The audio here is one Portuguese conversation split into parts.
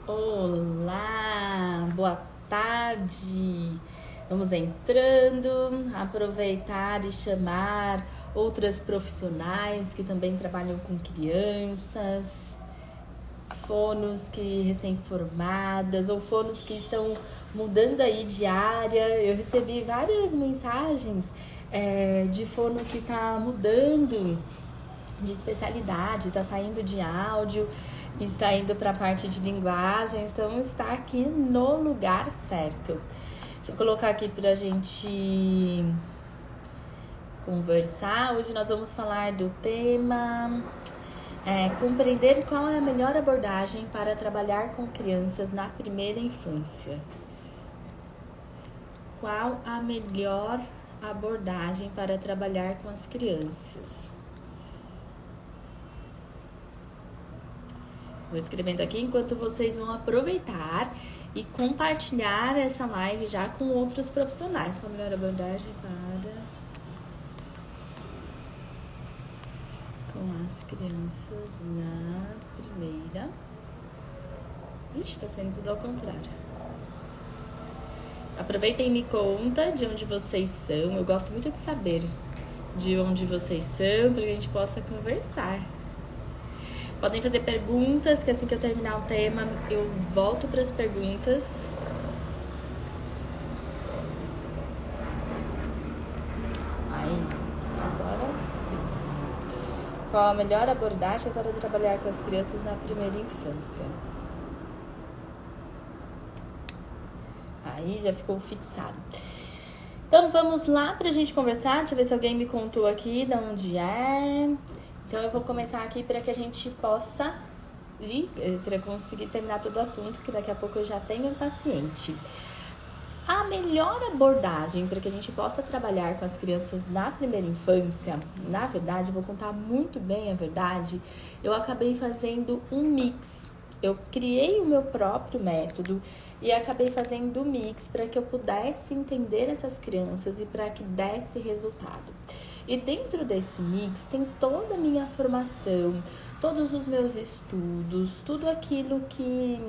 Olá, boa tarde. Vamos entrando, aproveitar e chamar outras profissionais que também trabalham com crianças, fonos que recém-formadas ou fonos que estão mudando aí de área. Eu recebi várias mensagens de fono que está mudando de especialidade, está saindo de áudio, está indo para a parte de linguagem, então está aqui no lugar certo. Deixa eu colocar aqui para a gente conversar. Hoje nós vamos falar do tema compreender qual é a melhor abordagem para trabalhar com crianças na primeira infância. Qual a melhor abordagem para trabalhar com as crianças? Vou escrevendo aqui enquanto vocês vão aproveitar e compartilhar essa live já com outros profissionais. Qual a melhor abordagem para com as crianças na primeira... Ixi, tá sendo tudo ao contrário. Aproveitem e me conta de onde vocês são. Eu gosto muito de saber de onde vocês são para que a gente possa conversar. Podem fazer perguntas, que assim que eu terminar o tema, eu volto para as perguntas. Aí, agora sim. Qual a melhor abordagem para trabalhar com as crianças na primeira infância? Aí já ficou fixado. Então vamos lá para a gente conversar. Deixa eu ver se alguém me contou aqui de onde é. Então eu vou começar aqui para que a gente possa ir, para conseguir terminar todo o assunto, que daqui a pouco eu já tenho um paciente. A melhor abordagem para que a gente possa trabalhar com as crianças na primeira infância, na verdade, eu vou contar muito bem a verdade, eu acabei fazendo um mix. Eu criei o meu próprio método e acabei fazendo um mix para que eu pudesse entender essas crianças e para que desse resultado. E dentro desse mix tem toda a minha formação, todos os meus estudos, tudo aquilo que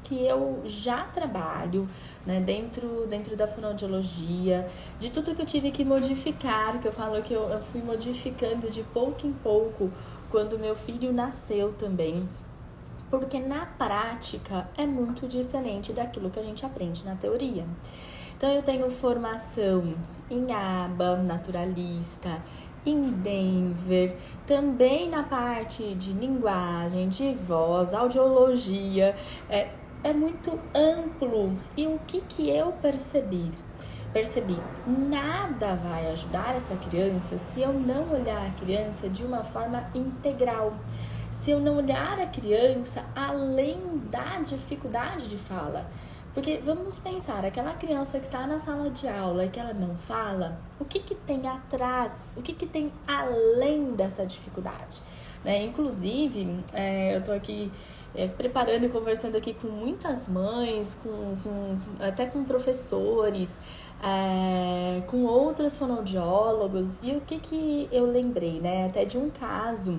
eu já trabalho, né, dentro da fonoaudiologia, de tudo que eu tive que modificar, que eu falo que eu fui modificando de pouco em pouco quando meu filho nasceu também. Porque na prática é muito diferente daquilo que a gente aprende na teoria. Então eu tenho formação em ABA, naturalista, em Denver, também na parte de linguagem, de voz, audiologia, é muito amplo. E o que eu percebi? Nada vai ajudar essa criança se eu não olhar a criança de uma forma integral. Se eu não olhar a criança além da dificuldade de fala. Porque vamos pensar, aquela criança que está na sala de aula e que ela não fala, o que tem atrás, o que tem além dessa dificuldade? Né? Inclusive, eu tô aqui preparando e conversando aqui com muitas mães, até com professores, com outros fonoaudiólogos, e o que eu lembrei, né? Até de um caso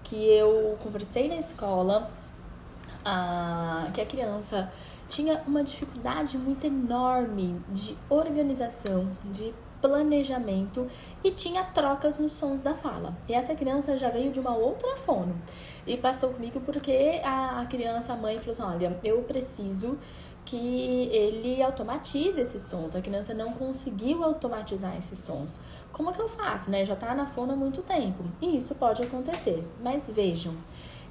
que eu conversei na escola, que a criança tinha uma dificuldade muito enorme de organização, de planejamento e tinha trocas nos sons da fala. E essa criança já veio de uma outra fono e passou comigo porque a criança, a mãe falou assim, olha, eu preciso que ele automatize esses sons. A criança não conseguiu automatizar esses sons. Como que eu faço, né? Já tá na fono há muito tempo. E isso pode acontecer. Mas vejam,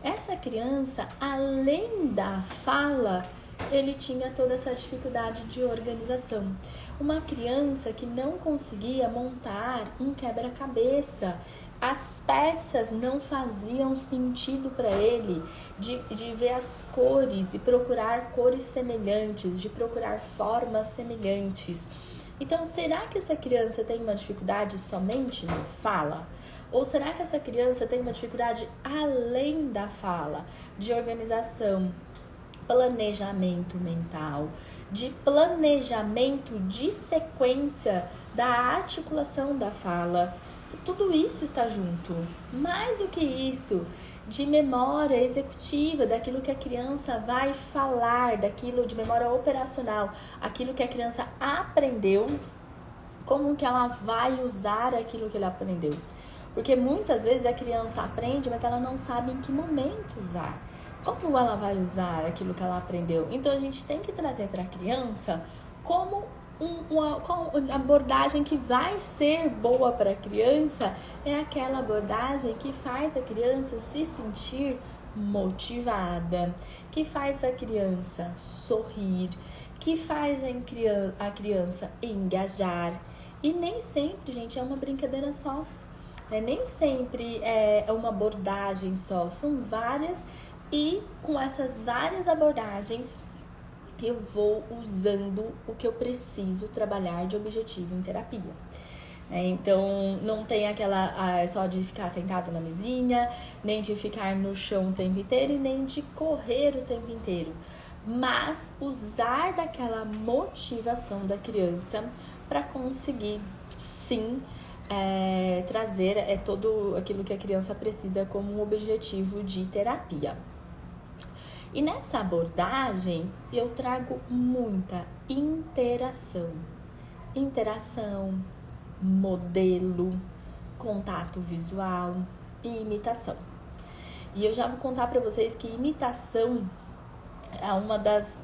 essa criança, além da fala, ele tinha toda essa dificuldade de organização. Uma criança que não conseguia montar um quebra-cabeça. As peças não faziam sentido para ele de ver as cores e procurar cores semelhantes, de procurar formas semelhantes. Então, será que essa criança tem uma dificuldade somente na fala? Ou será que essa criança tem uma dificuldade além da fala, de organização, planejamento mental, de planejamento de sequência da articulação da fala? Tudo isso está junto. Mais do que isso, de memória executiva, daquilo que a criança vai falar, daquilo de memória operacional, aquilo que a criança aprendeu, como que ela vai usar aquilo que ela aprendeu. Porque muitas vezes a criança aprende, mas ela não sabe em que momento usar. Como ela vai usar aquilo que ela aprendeu? Então a gente tem que trazer para a criança como uma abordagem que vai ser boa para a criança, é aquela abordagem que faz a criança se sentir motivada, que faz a criança sorrir, que faz a criança engajar. E nem sempre, gente, é uma brincadeira só. Nem sempre é uma abordagem só, são várias, e com essas várias abordagens eu vou usando o que eu preciso trabalhar de objetivo em terapia. Então, não tem aquela só de ficar sentado na mesinha, nem de ficar no chão o tempo inteiro e nem de correr o tempo inteiro. Mas usar daquela motivação da criança para conseguir, sim, trazer todo aquilo que a criança precisa como um objetivo de terapia. E nessa abordagem eu trago muita interação, modelo, contato visual e imitação. E eu já vou contar para vocês que imitação é uma das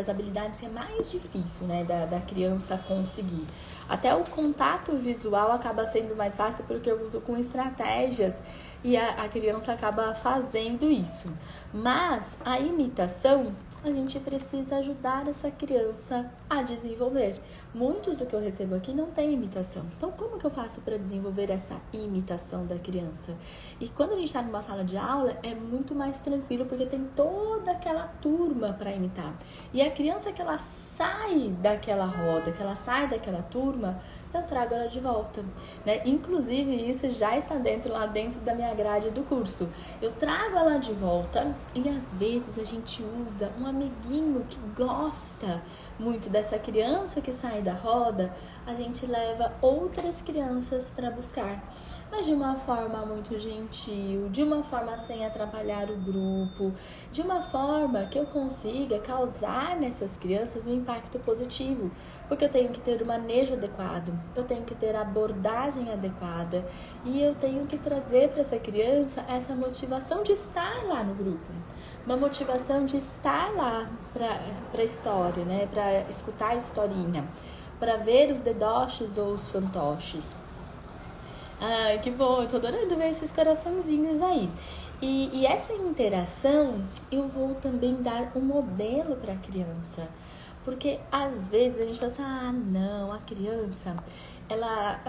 habilidades que é mais difícil, né, da criança conseguir. Até o contato visual acaba sendo mais fácil porque eu uso com estratégias e a criança acaba fazendo isso. Mas a imitação, a gente precisa ajudar essa criança a desenvolver. Muitos do que eu recebo aqui não tem imitação. Então, como que eu faço para desenvolver essa imitação da criança? E quando a gente está numa sala de aula, é muito mais tranquilo, porque tem toda aquela turma para imitar. E a criança que ela sai daquela roda, que ela sai daquela turma, eu trago ela de volta, né? Inclusive, isso já está lá dentro da minha grade do curso. Eu trago ela de volta e às vezes a gente usa um amiguinho que gosta muito dessa criança que sai da roda, a gente leva outras crianças para buscar, mas de uma forma muito gentil, de uma forma sem atrapalhar o grupo, de uma forma que eu consiga causar nessas crianças um impacto positivo, porque eu tenho que ter o manejo adequado, eu tenho que ter a abordagem adequada e eu tenho que trazer para essa criança essa motivação de estar lá no grupo, uma motivação de estar lá para a história, né? Para escutar a historinha, para ver os dedoches ou os fantoches. Ai, que bom, eu tô adorando ver esses coraçãozinhos aí. E essa interação, eu vou também dar um modelo para a criança. Porque às vezes a gente fala assim, não, a criança, ela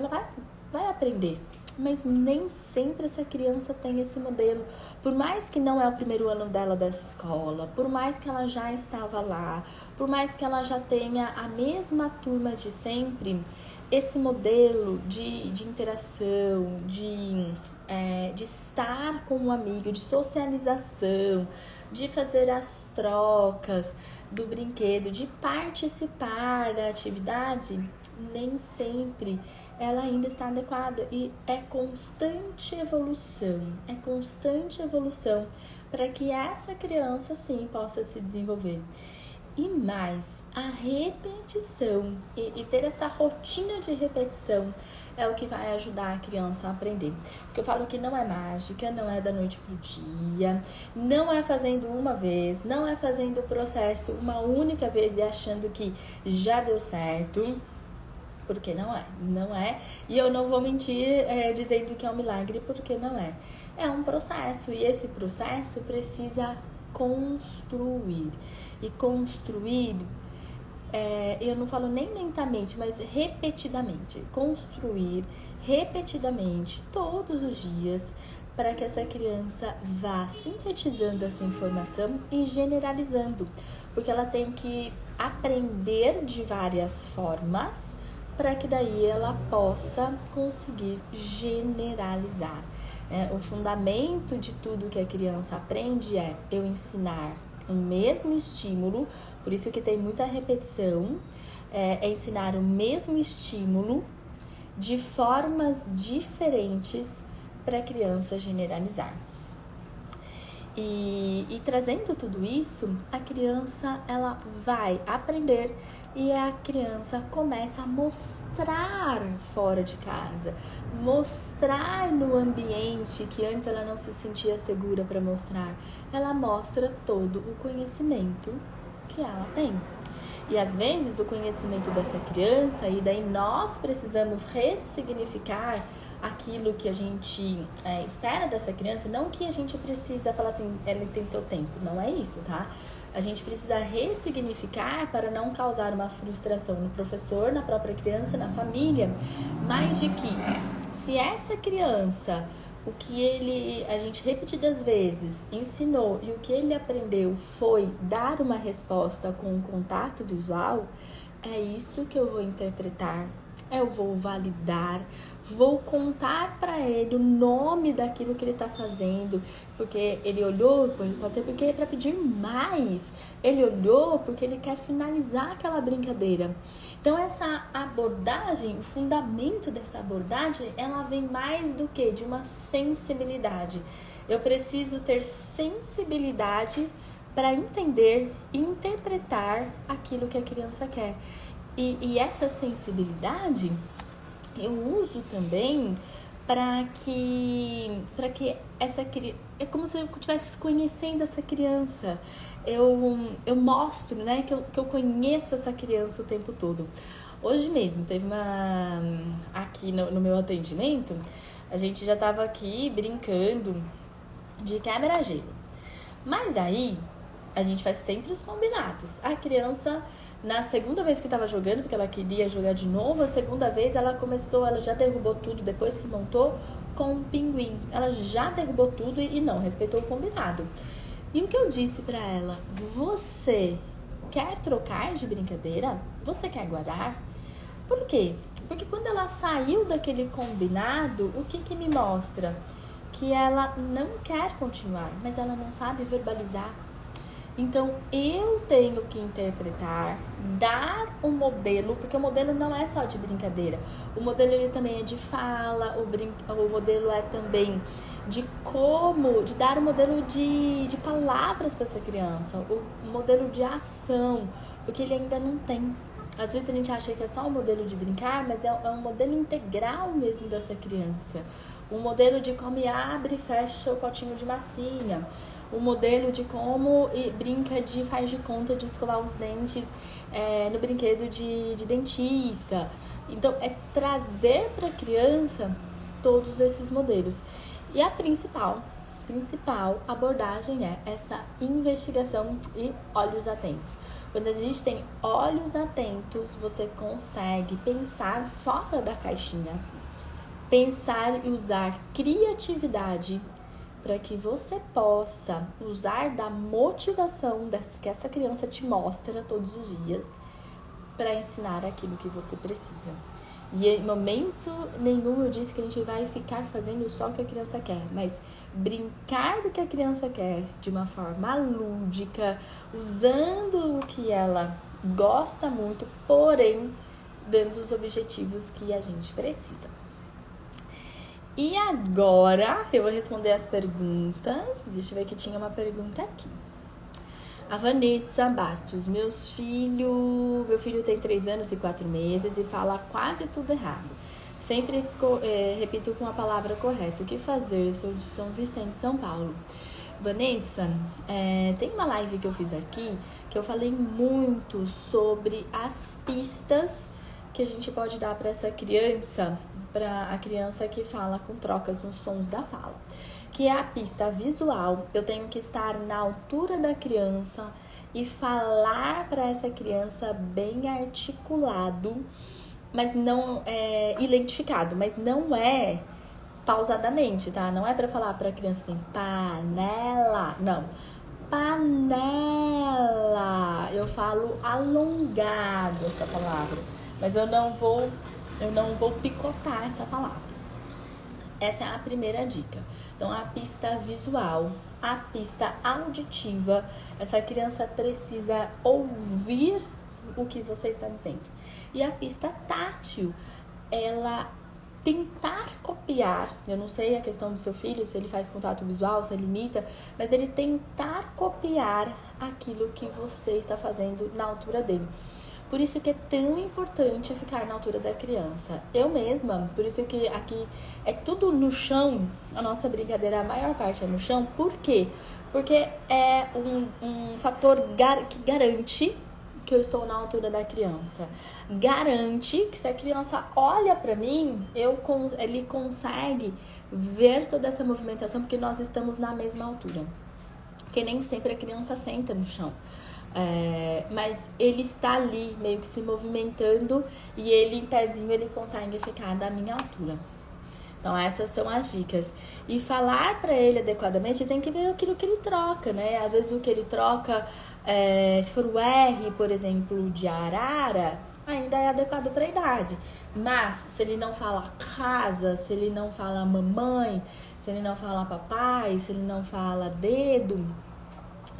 vai aprender. Mas nem sempre essa criança tem esse modelo. Por mais que não é o primeiro ano dela dessa escola, por mais que ela já estava lá, por mais que ela já tenha a mesma turma de sempre, esse modelo de interação, de estar com um amigo, de socialização, de fazer as trocas do brinquedo, de participar da atividade, nem sempre ela ainda está adequada, e é constante evolução para que essa criança sim possa se desenvolver. E mais, a repetição e ter essa rotina de repetição é o que vai ajudar a criança a aprender. Porque eu falo que não é mágica, não é da noite pro dia, não é fazendo uma vez, não é fazendo o processo uma única vez e achando que já deu certo, porque não é. E eu não vou mentir dizendo que é um milagre, porque não é. É um processo, e esse processo precisa construir. E construir, eu não falo nem lentamente, mas repetidamente. Construir repetidamente, todos os dias, para que essa criança vá sintetizando essa informação e generalizando. Porque ela tem que aprender de várias formas, para que daí ela possa conseguir generalizar. O fundamento de tudo que a criança aprende é eu ensinar o mesmo estímulo, por isso que tem muita repetição, é ensinar o mesmo estímulo de formas diferentes para a criança generalizar. E trazendo tudo isso, a criança ela vai aprender e a criança começa a mostrar fora de casa, mostrar no ambiente que antes ela não se sentia segura para mostrar. Ela mostra todo o conhecimento que ela tem. E às vezes o conhecimento dessa criança, e daí nós precisamos ressignificar aquilo que a gente espera dessa criança, não que a gente precisa falar assim, ela tem seu tempo, não é isso, tá? A gente precisa ressignificar para não causar uma frustração no professor, na própria criança, na família, mas de que se essa criança, o que a gente repetidas vezes ensinou e o que ele aprendeu foi dar uma resposta com um contato visual, é isso que eu vou interpretar, eu vou validar, vou contar para ele o nome daquilo que ele está fazendo, porque ele olhou, pode ser porque é para pedir mais, ele olhou porque ele quer finalizar aquela brincadeira. Então essa abordagem, o fundamento dessa abordagem, ela vem mais do que de uma sensibilidade. Eu preciso ter sensibilidade para entender e interpretar aquilo que a criança quer. E essa sensibilidade eu uso também para que essa criança, é como se eu estivesse conhecendo essa criança. Eu mostro, né, que eu conheço essa criança o tempo todo. Hoje mesmo teve aqui no meu atendimento, a gente já estava aqui brincando de quebra-gelo. Mas aí a gente faz sempre os combinados. A criança, na segunda vez que estava jogando, porque ela queria jogar de novo, a segunda vez ela já derrubou tudo depois que montou com um pinguim. Ela já derrubou tudo e não respeitou o combinado. E o que eu disse pra ela? Você quer trocar de brincadeira? Você quer guardar? Por quê? Porque quando ela saiu daquele combinado, o que me mostra? Que ela não quer continuar, mas ela não sabe verbalizar. Então, eu tenho que interpretar, dar um modelo, porque o modelo não é só de brincadeira. O modelo ele também é de fala, o modelo é também de dar um modelo de palavras para essa criança, o modelo de ação, porque ele ainda não tem. Às vezes a gente acha que é só um modelo de brincar, mas é um modelo integral mesmo dessa criança. Um modelo de como abre e fecha o potinho de massinha. O modelo de como brinca faz de conta de escovar os dentes no brinquedo de dentista. Então, é trazer para a criança todos esses modelos. E a principal abordagem é essa investigação e olhos atentos. Quando a gente tem olhos atentos, você consegue pensar fora da caixinha. Pensar e usar criatividade para que você possa usar da motivação que essa criança te mostra todos os dias para ensinar aquilo que você precisa. E em momento nenhum eu disse que a gente vai ficar fazendo só o que a criança quer, mas brincar do que a criança quer de uma forma lúdica, usando o que ela gosta muito, porém dando os objetivos que a gente precisa. E agora eu vou responder as perguntas. Deixa eu ver que tinha uma pergunta aqui. A Vanessa Bastos. Meu filho tem 3 anos e 4 meses e fala quase tudo errado. Sempre repito com a palavra correta. O que fazer? Sou de São Vicente, São Paulo. Vanessa, tem uma live que eu fiz aqui que eu falei muito sobre as pistas que a gente pode dar para essa criança, para a criança que fala com trocas nos sons da fala, que é a pista visual. Eu tenho que estar na altura da criança e falar para essa criança bem articulado, mas não identificado, mas não é pausadamente, tá? Não é para falar para a criança assim, panela, não. Panela. Eu falo alongado essa palavra, mas eu não vou picotar essa palavra. Essa é a primeira dica. Então, a pista visual, a pista auditiva, essa criança precisa ouvir o que você está dizendo. E a pista tátil, ela tentar copiar, eu não sei a questão do seu filho, se ele faz contato visual, se ele imita, mas ele tentar copiar aquilo que você está fazendo na altura dele. Por isso que é tão importante ficar na altura da criança. Eu mesma, por isso que aqui é tudo no chão, a nossa brincadeira, a maior parte é no chão. Por quê? Porque é um fator que garante que eu estou na altura da criança. Garante que se a criança olha pra mim, ele consegue ver toda essa movimentação, porque nós estamos na mesma altura. Porque nem sempre a criança senta no chão. Mas ele está ali meio que se movimentando e ele em pezinho ele consegue ficar da minha altura. Então essas são as dicas. E falar para ele adequadamente tem que ver aquilo que ele troca, né? Às vezes o que ele troca, se for o R, por exemplo, de arara, ainda é adequado para a idade. Mas se ele não fala casa, se ele não fala mamãe, se ele não fala papai, se ele não fala dedo,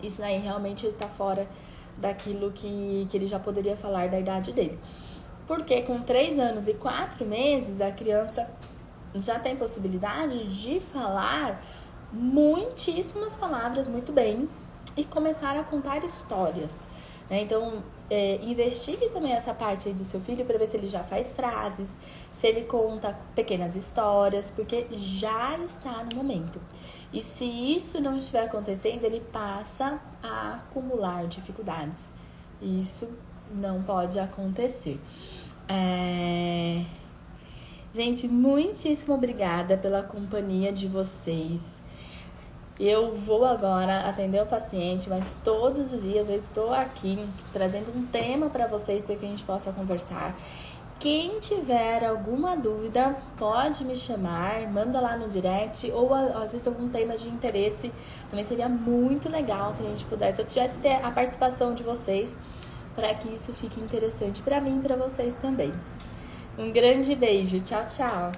isso aí realmente está fora daquilo que ele já poderia falar da idade dele. Porque com 3 anos e 4 meses, a criança já tem possibilidade de falar muitíssimas palavras muito bem e começar a contar histórias, né? Então, investigue também essa parte aí do seu filho para ver se ele já faz frases, se ele conta pequenas histórias, porque já está no momento. E se isso não estiver acontecendo, ele passa a acumular dificuldades. Isso não pode acontecer. Gente, muitíssimo obrigada pela companhia de vocês. Eu vou agora atender o paciente, mas todos os dias eu estou aqui trazendo um tema para vocês para que a gente possa conversar. Quem tiver alguma dúvida, pode me chamar, manda lá no direct, ou às vezes algum tema de interesse. Também seria muito legal se a gente pudesse, eu tivesse a participação de vocês, para que isso fique interessante para mim e para vocês também. Um grande beijo, tchau, tchau!